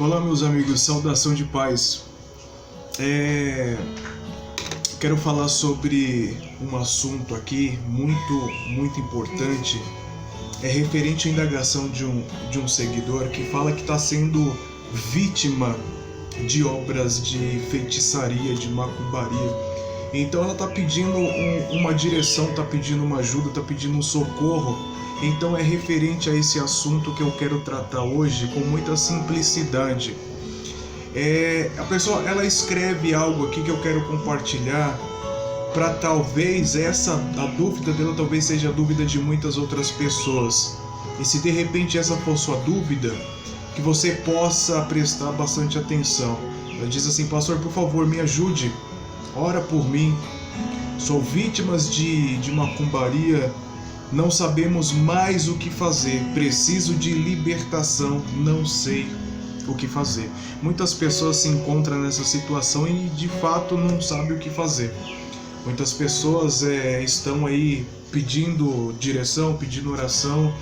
Olá, meus amigos, saudação de paz. Quero falar sobre um assunto aqui muito importante. É referente à indagação de um seguidor que fala que está sendo vítima de obras de feitiçaria, de macumbaria. Então ela está pedindo uma direção, está pedindo uma ajuda, está pedindo um socorro. Então é referente a esse assunto que eu quero tratar hoje com muita simplicidade. A pessoa ela escreve algo aqui que eu quero compartilhar para talvez a dúvida dela talvez seja a dúvida de muitas outras pessoas. E se de repente essa for sua dúvida, que você possa prestar bastante atenção. Ela diz assim: pastor, por favor, me ajude, ora por mim. Sou vítimas de macumbaria, não sabemos mais o que fazer, preciso de libertação, não sei o que fazer. Muitas pessoas se encontram nessa situação e de fato não sabem o que fazer. Muitas pessoas estão aí pedindo direção, pedindo oração,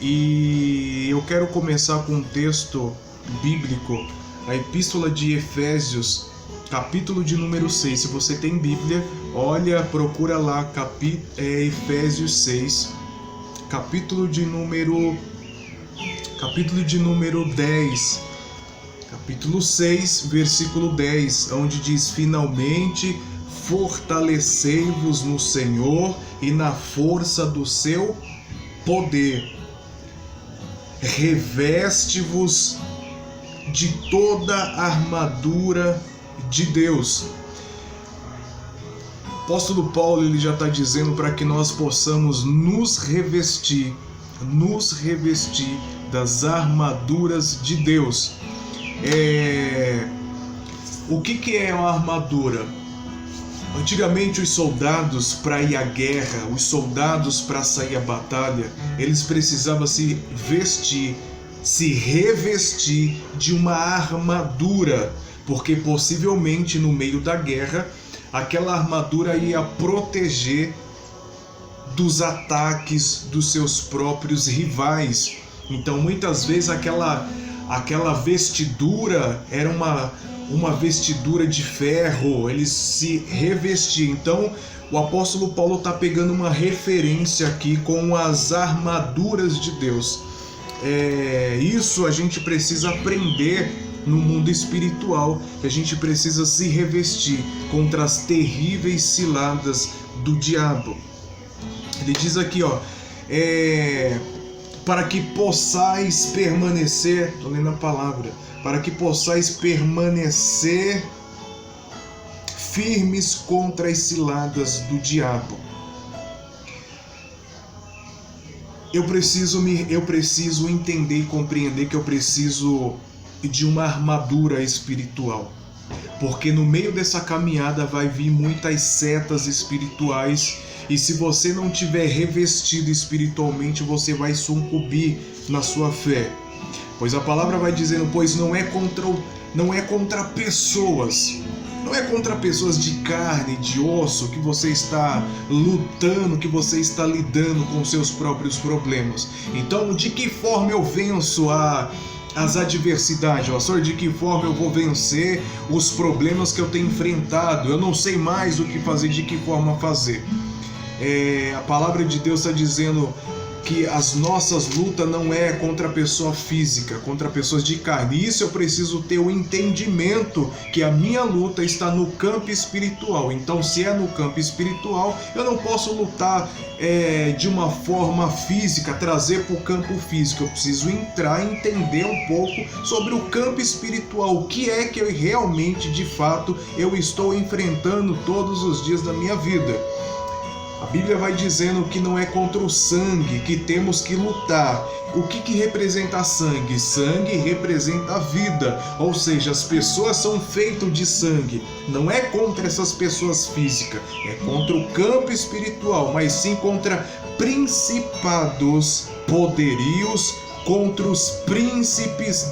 e eu quero começar com um texto bíblico, a Epístola de Efésios, capítulo de número 6. Se você tem Bíblia, olha, procura lá, Efésios 6, capítulo de número 10, capítulo 6, versículo 10, onde diz: finalmente fortalecei-vos no Senhor e na força do seu poder, reveste-vos de toda a armadura de Deus. O apóstolo Paulo ele já está dizendo para que nós possamos nos revestir das armaduras de Deus. O que é uma armadura? Antigamente os soldados para ir à guerra, os soldados para sair à batalha, eles precisavam se revestir de uma armadura, porque possivelmente no meio da guerra aquela armadura ia proteger dos ataques dos seus próprios rivais. Então muitas vezes aquela vestidura era uma vestidura de ferro, eles se revestiam. Então o apóstolo Paulo está pegando uma referência aqui com as armaduras de Deus. Isso a gente precisa aprender no mundo espiritual, que a gente precisa se revestir contra as terríveis ciladas do diabo. Ele diz aqui, para que possais permanecer, estou lendo a palavra, para que possais permanecer firmes contra as ciladas do diabo. Eu preciso entender e compreender que eu preciso de uma armadura espiritual, porque no meio dessa caminhada vai vir muitas setas espirituais, e se você não tiver revestido espiritualmente, você vai sucumbir na sua fé. Pois a palavra vai dizendo, pois não é contra pessoas, não é contra pessoas de carne, de osso, que você está lutando, que você está lidando com seus próprios problemas. Então, de que forma eu venço as adversidades, pastor? De que forma eu vou vencer os problemas que eu tenho enfrentado? Eu não sei mais o que fazer, de que forma fazer. A palavra de Deus está dizendo que as nossas lutas não é contra a pessoa física, contra pessoas de carne. Isso eu preciso ter o entendimento que a minha luta está no campo espiritual. Então, se é no campo espiritual, eu não posso lutar de uma forma física, trazer para o campo físico. Eu preciso entrar e entender um pouco sobre o campo espiritual. O que é que eu realmente, de fato, eu estou enfrentando todos os dias da minha vida. A Bíblia vai dizendo que não é contra o sangue que temos que lutar. O que representa sangue? Sangue representa a vida, ou seja, as pessoas são feitas de sangue. Não é contra essas pessoas físicas, é contra o campo espiritual, mas sim contra principados, poderios, contra os príncipes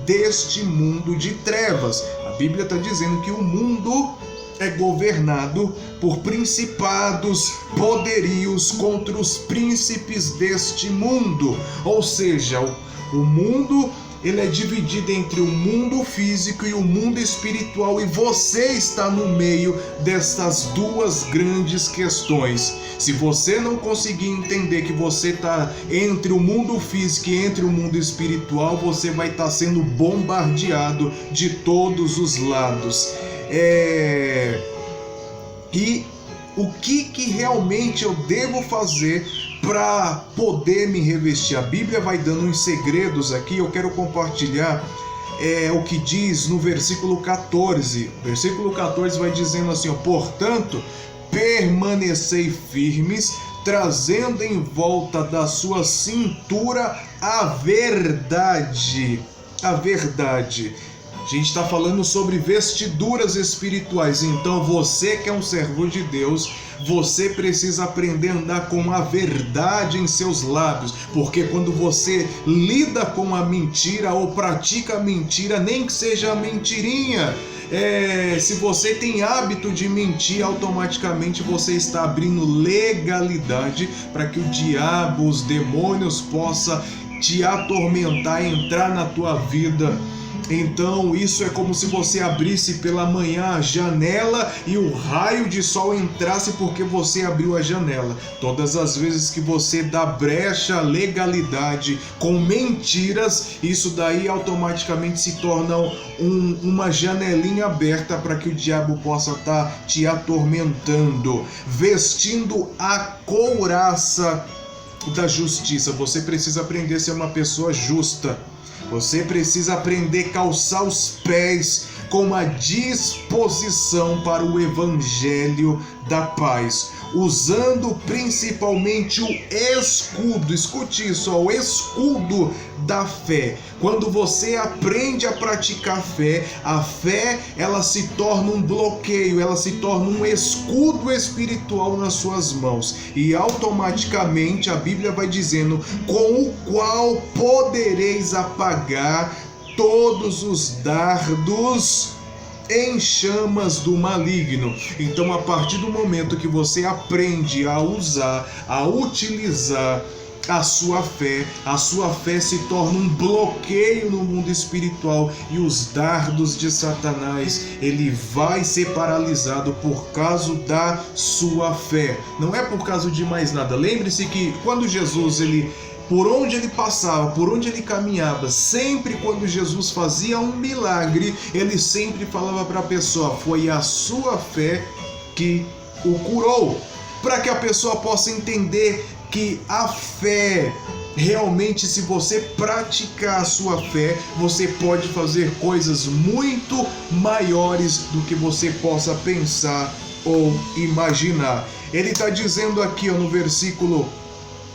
deste mundo de trevas. A Bíblia está dizendo que o mundo é governado por principados, poderios contra os príncipes deste mundo. Ou seja, o mundo ele é dividido entre o mundo físico e o mundo espiritual, e você está no meio dessas duas grandes questões. Se você não conseguir entender que você está entre o mundo físico e entre o mundo espiritual, você vai estar sendo bombardeado de todos os lados. E o que realmente eu devo fazer para poder me revestir? A Bíblia vai dando uns segredos aqui, eu quero compartilhar o que diz no versículo 14. O versículo 14 vai dizendo assim, portanto, permanecei firmes, trazendo em volta da sua cintura a verdade. A verdade. A gente está falando sobre vestiduras espirituais. Então você que é um servo de Deus, você precisa aprender a andar com a verdade em seus lábios, porque quando você lida com a mentira ou pratica a mentira, nem que seja a mentirinha, se você tem hábito de mentir, automaticamente você está abrindo legalidade para que o diabo, os demônios possa te atormentar, entrar na tua vida. Então isso é como se você abrisse pela manhã a janela e o raio de sol entrasse porque você abriu a janela. Todas as vezes que você dá brecha à legalidade com mentiras, isso daí automaticamente se torna uma janelinha aberta para que o diabo possa estar te atormentando. Vestindo a couraça da justiça. Você precisa aprender a ser uma pessoa justa. Você precisa aprender a calçar os pés com a disposição para o evangelho da paz, usando principalmente o escudo. Escute isso, o escudo da fé. Quando você aprende a praticar a fé ela se torna um bloqueio, ela se torna um escudo espiritual nas suas mãos, e automaticamente a Bíblia vai dizendo, com o qual podereis apagar todos os dardos em chamas do maligno. Então, a partir do momento que você aprende a usar, a utilizar a sua fé se torna um bloqueio no mundo espiritual, e os dardos de Satanás, ele vai ser paralisado por causa da sua fé. Não é por causa de mais nada. Lembre-se que quando Jesus, por onde ele passava, por onde ele caminhava, sempre quando Jesus fazia um milagre, ele sempre falava para a pessoa, foi a sua fé que o curou, para que a pessoa possa entender que a fé, realmente, se você praticar a sua fé, você pode fazer coisas muito maiores do que você possa pensar ou imaginar. Ele está dizendo aqui no versículo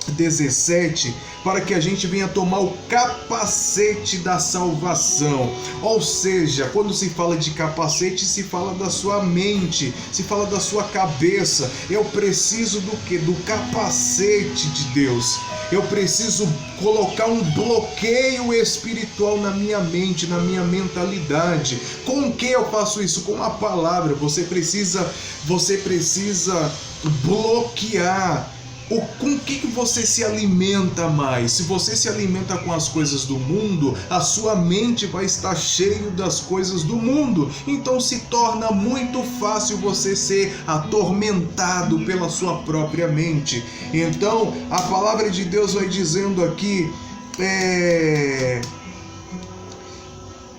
17, para que a gente venha tomar o capacete da salvação. Ou seja, quando se fala de capacete, se fala da sua mente, se fala da sua cabeça. Eu preciso do quê? Do capacete de Deus. Eu preciso colocar um bloqueio espiritual na minha mente, na minha mentalidade. Com que eu faço isso? Com a palavra. Você precisa bloquear. Com que você se alimenta mais? Se você se alimenta com as coisas do mundo, a sua mente vai estar cheia das coisas do mundo. Então se torna muito fácil você ser atormentado pela sua própria mente. Então a palavra de Deus vai dizendo aqui,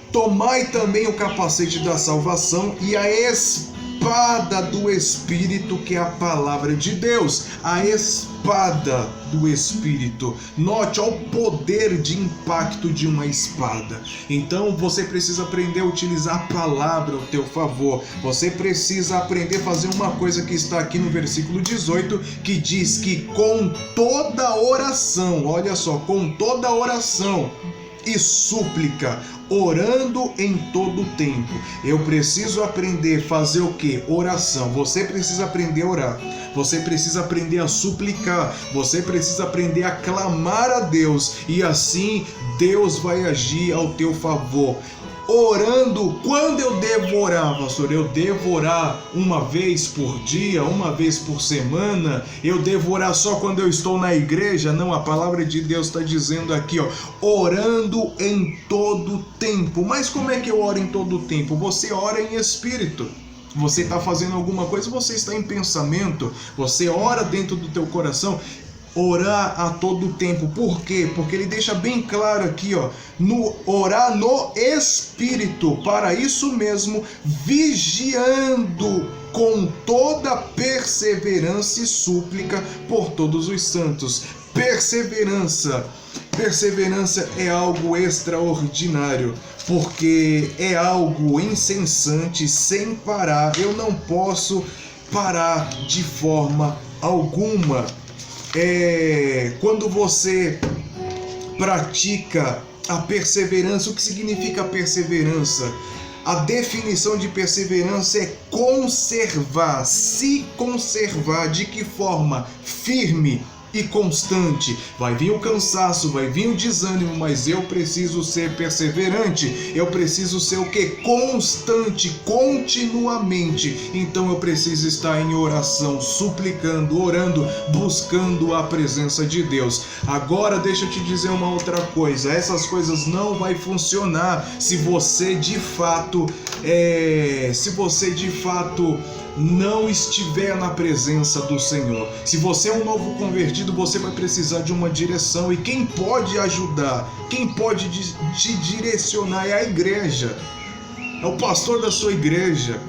tomai também o capacete da salvação e a espada do Espírito, que é a palavra de Deus. A espada do Espírito. Note o poder de impacto de uma espada. Então você precisa aprender a utilizar a palavra ao teu favor. Você precisa aprender a fazer uma coisa que está aqui no versículo 18, que diz que com toda oração, olha só, com toda oração e súplica, orando em todo o tempo. Eu preciso aprender a fazer o que? Oração. Você precisa aprender a orar. Você precisa aprender a suplicar. Você precisa aprender a clamar a Deus. E assim Deus vai agir ao teu favor. orando. Quando eu devo orar, pastor? Eu devo orar uma vez por dia, uma vez por semana? Eu devo orar só quando eu estou na igreja? Não, a palavra de Deus está dizendo aqui, ó, orando em todo tempo. Mas como é que eu oro em todo tempo? Você ora em espírito. Você está fazendo alguma coisa, você está em pensamento, você ora dentro do teu coração. Orar a todo tempo. Por quê? Porque ele deixa bem claro aqui, ó, orar no Espírito, para isso mesmo, vigiando com toda perseverança e súplica por todos os santos. Perseverança é algo extraordinário, porque é algo incessante, sem parar. Eu não posso parar de forma alguma. Quando você pratica a perseverança, o que significa perseverança? A definição de perseverança é conservar, se conservar. De que forma? Firme e constante. Vai vir o cansaço, vai vir o desânimo, mas eu preciso ser perseverante. Eu preciso ser o quê? Constante, continuamente. Então eu preciso estar em oração, suplicando, orando, buscando a presença de Deus. Agora deixa eu te dizer uma outra coisa. Essas coisas não vai funcionar se você de fato não estiver na presença do Senhor. Se você é um novo convertido, você vai precisar de uma direção, e quem pode ajudar, quem pode te direcionar é a igreja, é o pastor da sua igreja,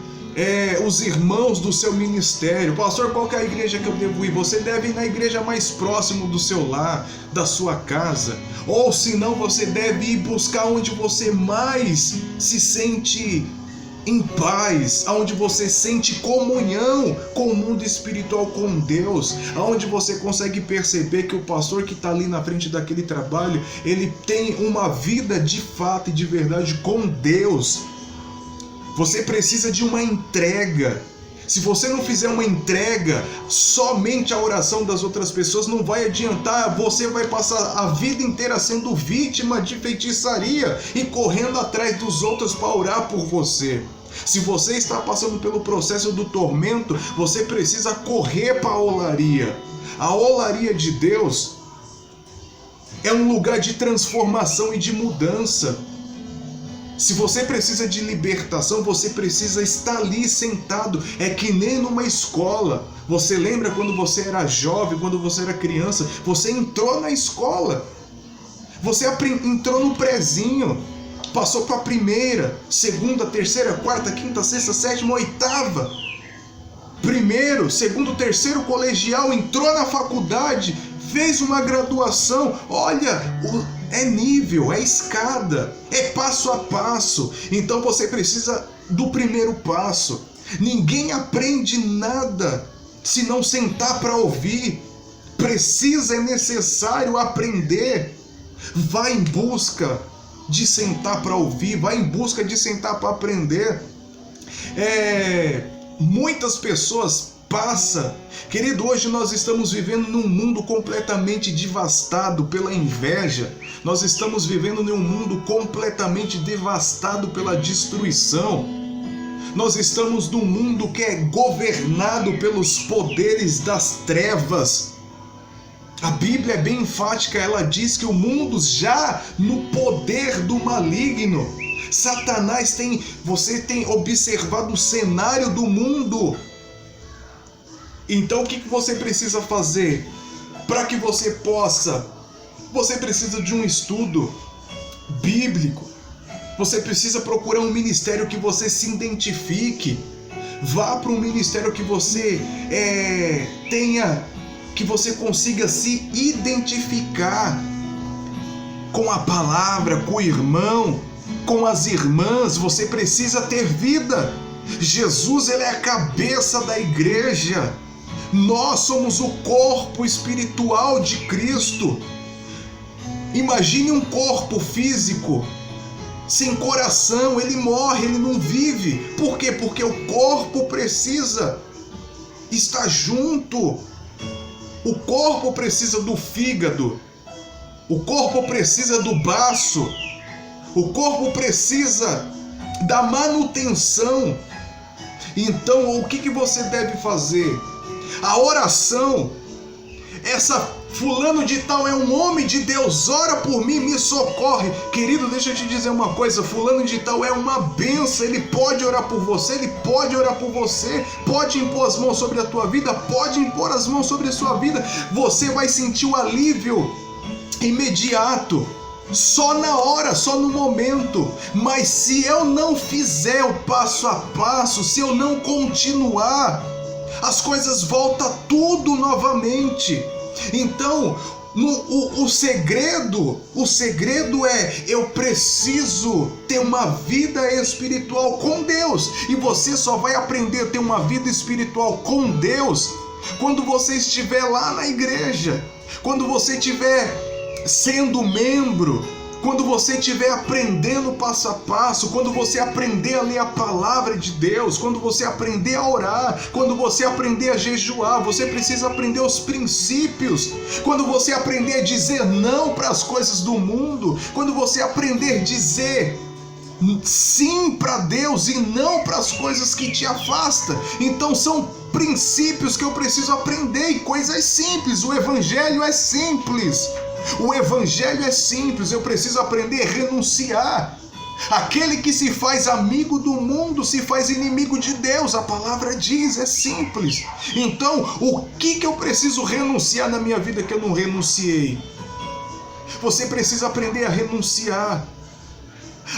os irmãos do seu ministério. Pastor, qual que é a igreja que eu devo ir? Você deve ir na igreja mais próxima do seu lar, da sua casa, ou se não, você deve ir buscar onde você mais se sente em paz, aonde você sente comunhão com o mundo espiritual, com Deus, aonde você consegue perceber que o pastor que está ali na frente daquele trabalho, ele tem uma vida de fato e de verdade com Deus. Você precisa de uma entrega. Se você não fizer uma entrega, somente a oração das outras pessoas não vai adiantar. Você vai passar a vida inteira sendo vítima de feitiçaria e correndo atrás dos outros para orar por você. Se você está passando pelo processo do tormento, você precisa correr para a olaria. A olaria de Deus é um lugar de transformação e de mudança. Se você precisa de libertação, você precisa estar ali sentado. É que nem numa escola. Você lembra quando você era jovem, quando você era criança? Você entrou na escola. Você entrou no prezinho. Passou para a primeira, segunda, terceira, quarta, quinta, sexta, sétima, oitava. Primeiro, segundo, terceiro colegial, entrou na faculdade, fez uma graduação. Olha, é nível, é escada, é passo a passo. Então você precisa do primeiro passo. Ninguém aprende nada se não sentar para ouvir. É necessário aprender. Vá em busca de sentar para ouvir, vai em busca de sentar para aprender. Muitas pessoas passam, querido, hoje nós estamos vivendo num mundo completamente devastado pela inveja, nós estamos vivendo num mundo completamente devastado pela destruição, nós estamos num mundo que é governado pelos poderes das trevas. A Bíblia é bem enfática, ela diz que o mundo já no poder do maligno. Satanás você tem observado o cenário do mundo. Então o que você precisa fazer? Para que você precisa de um estudo bíblico. Você precisa procurar um ministério que você se identifique. Vá para um ministério que você que você consiga se identificar com a palavra, com o irmão, com as irmãs. Você precisa ter vida. Jesus, ele é a cabeça da igreja. Nós somos o corpo espiritual de Cristo. Imagine um corpo físico sem coração, ele morre, ele não vive. Por quê? Porque o corpo precisa estar junto. O corpo precisa do fígado, o corpo precisa do baço, O corpo precisa da manutenção. Então, o que você deve fazer? A oração, fulano de tal é um homem de Deus, ora por mim, me socorre. Querido, deixa eu te dizer uma coisa, fulano de tal é uma bênção, ele pode orar por você, pode impor as mãos sobre a tua vida, pode impor as mãos sobre a sua vida, você vai sentir o alívio imediato, só na hora, só no momento. Mas se eu não fizer o passo a passo, se eu não continuar, as coisas voltam tudo novamente. Então, o segredo é: eu preciso ter uma vida espiritual com Deus. E você só vai aprender a ter uma vida espiritual com Deus quando você estiver lá na igreja, quando você estiver sendo membro, quando você estiver aprendendo passo a passo, quando você aprender a ler a palavra de Deus, quando você aprender a orar, quando você aprender a jejuar. Você precisa aprender os princípios, quando você aprender a dizer não para as coisas do mundo, quando você aprender a dizer sim para Deus e não para as coisas que te afastam. Então são princípios que eu preciso aprender, e coisas simples. O evangelho é simples. O evangelho é simples, eu preciso aprender a renunciar. Aquele que se faz amigo do mundo se faz inimigo de Deus, a palavra diz, é simples. Então, o que eu preciso renunciar na minha vida que eu não renunciei? Você precisa aprender a renunciar.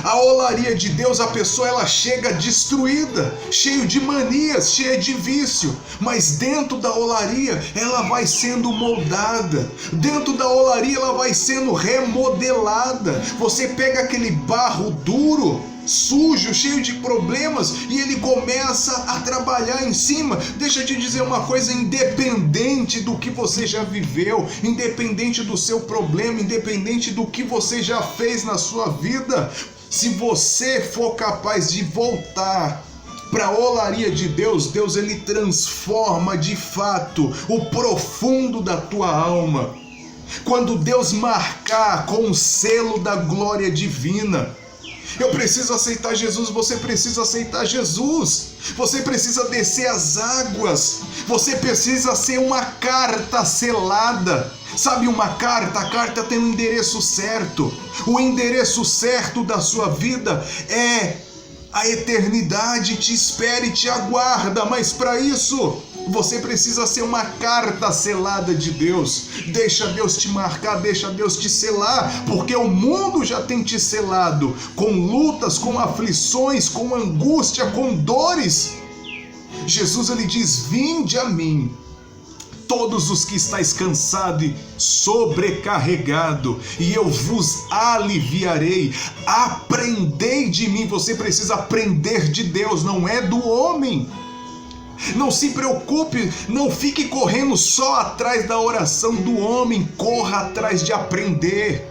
A olaria de Deus, a pessoa ela chega destruída, cheio de manias, cheia de vício, mas dentro da olaria ela vai sendo moldada, dentro da olaria ela vai sendo remodelada. Você pega aquele barro duro, sujo, cheio de problemas, e ele começa a trabalhar em cima. Deixa eu te dizer uma coisa: independente do que você já viveu, independente do seu problema, independente do que você já fez na sua vida, se você for capaz de voltar para a olaria de Deus, Deus ele transforma de fato o profundo da tua alma. Quando Deus marcar com o selo da glória divina, eu preciso aceitar Jesus, você precisa aceitar Jesus. Você precisa descer as águas. Você precisa ser uma carta selada. Sabe uma carta? A carta tem um endereço certo. O endereço certo da sua vida é a eternidade. Te espera e te aguarda. Mas para isso, você precisa ser uma carta selada de Deus. Deixa Deus te marcar, deixa Deus te selar, porque o mundo já tem te selado com lutas, com aflições, com angústia, com dores. Jesus ele diz: vinde a mim, todos os que estáis cansado e sobrecarregado, e eu vos aliviarei. Aprendei de mim. Você precisa aprender de Deus, não é do homem. Não se preocupe, não fique correndo só atrás da oração do homem, corra atrás de aprender.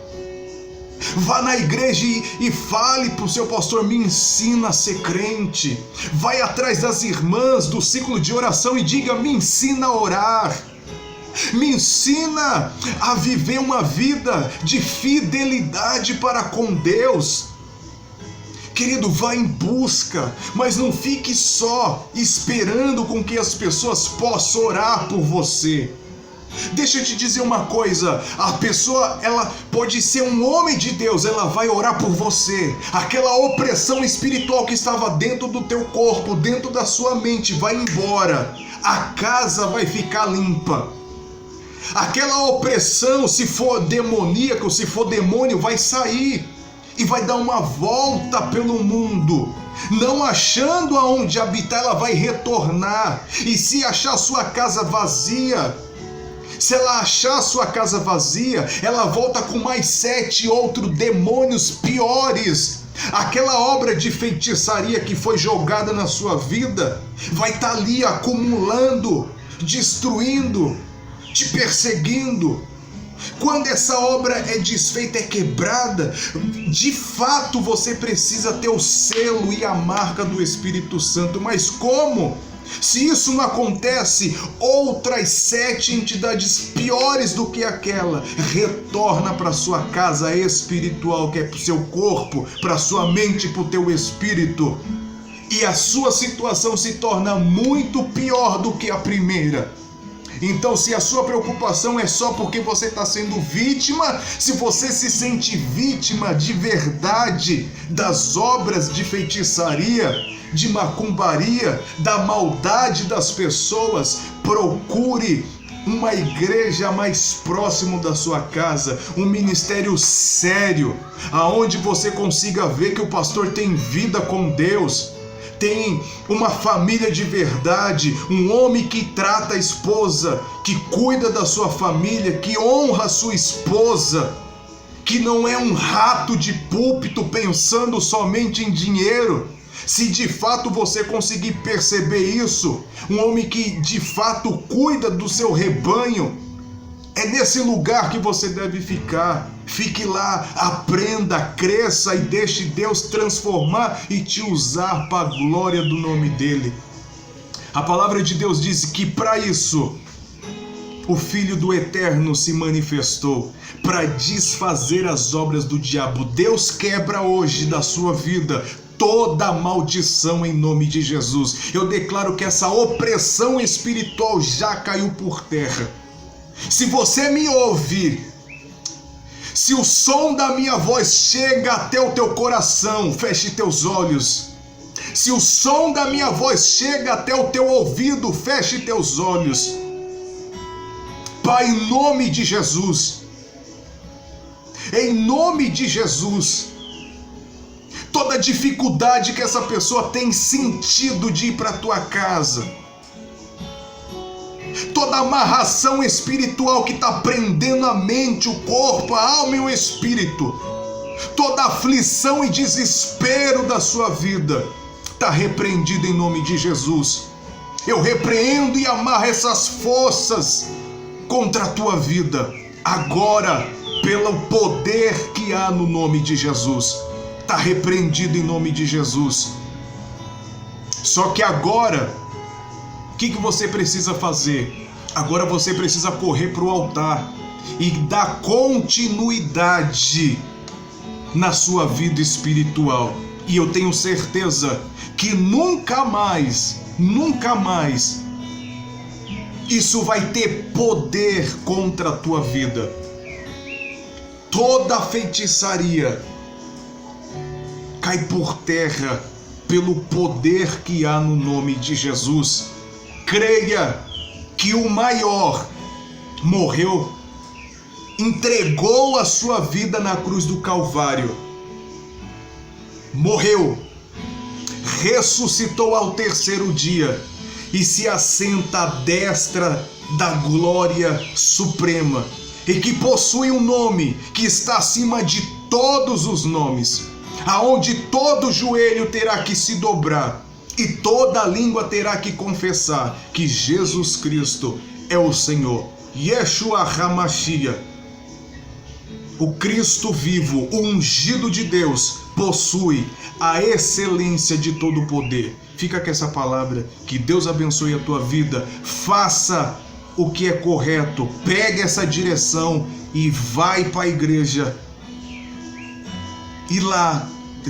Vá na igreja e fale para o seu pastor: me ensina a ser crente. Vai atrás das irmãs do ciclo de oração e diga: me ensina a orar. Me ensina a viver uma vida de fidelidade para com Deus. Querido, vá em busca, mas não fique só esperando com que as pessoas possam orar por você. Deixa eu te dizer uma coisa: a pessoa, ela pode ser um homem de Deus, ela vai orar por você. Aquela opressão espiritual que estava dentro do teu corpo, dentro da sua mente, vai embora. A casa vai ficar limpa. Aquela opressão, se for demoníaco, se for demônio, vai sair e vai dar uma volta pelo mundo. Não achando aonde habitar, ela vai retornar. E se achar sua casa vazia, se ela achar sua casa vazia, ela volta com mais 7 outros demônios piores. Aquela obra de feitiçaria que foi jogada na sua vida vai estar ali acumulando, destruindo, te perseguindo. Quando essa obra é desfeita, é quebrada, de fato você precisa ter o selo e a marca do Espírito Santo. Mas como? Se isso não acontece, outras 7 entidades piores do que aquela retorna para sua casa espiritual, que é para o seu corpo, para sua mente, para o teu espírito. E a sua situação se torna muito pior do que a primeira. Então, se a sua preocupação é só porque você está sendo vítima, se você se sente vítima de verdade das obras de feitiçaria, de macumbaria, da maldade das pessoas, procure uma igreja mais próximo da sua casa, um ministério sério, aonde você consiga ver que o pastor tem vida com Deus, tem uma família de verdade, um homem que trata a esposa, que cuida da sua família, que honra a sua esposa, que não é um rato de púlpito pensando somente em dinheiro. Se de fato você conseguir perceber isso, um homem que de fato cuida do seu rebanho, é nesse lugar que você deve ficar. Fique lá, aprenda, cresça e deixe Deus transformar e te usar para a glória do nome dele. A palavra de Deus diz que para isso o Filho do Eterno se manifestou, para desfazer as obras do diabo. Deus quebra hoje da sua vida toda maldição em nome de Jesus. Eu declaro que essa opressão espiritual já caiu por terra. Se você me ouve, se o som da minha voz chega até o teu coração, feche teus olhos. Se o som da minha voz chega até o teu ouvido, feche teus olhos. Pai, em nome de Jesus, em nome de Jesus, toda dificuldade que essa pessoa tem sentido de ir para a tua casa, toda amarração espiritual que está prendendo a mente, o corpo, a alma e o espírito, toda aflição e desespero da sua vida, está repreendida em nome de Jesus. Eu repreendo e amarro essas forças contra a tua vida, agora, pelo poder que há no nome de Jesus. Está repreendido em nome de Jesus. Só que agora, o que você precisa fazer? Agora você precisa correr para o altar e dar continuidade na sua vida espiritual. E eu tenho certeza que nunca mais isso vai ter poder contra a tua vida. Toda feitiçaria cai por terra pelo poder que há no nome de Jesus. Creia que o maior morreu, entregou a sua vida na cruz do Calvário, morreu, ressuscitou ao terceiro dia e se assenta à destra da glória suprema, e que possui um nome que está acima de todos os nomes, aonde todo joelho terá que se dobrar e toda língua terá que confessar que Jesus Cristo é o Senhor. Yeshua HaMashiach, o Cristo vivo, o ungido de Deus, possui a excelência de todo o poder. Fica com essa palavra, que Deus abençoe a tua vida. Faça o que é correto, pegue essa direção e vai para a igreja. E lá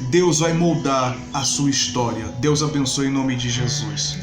Deus vai moldar a sua história. Deus abençoe em nome de Jesus.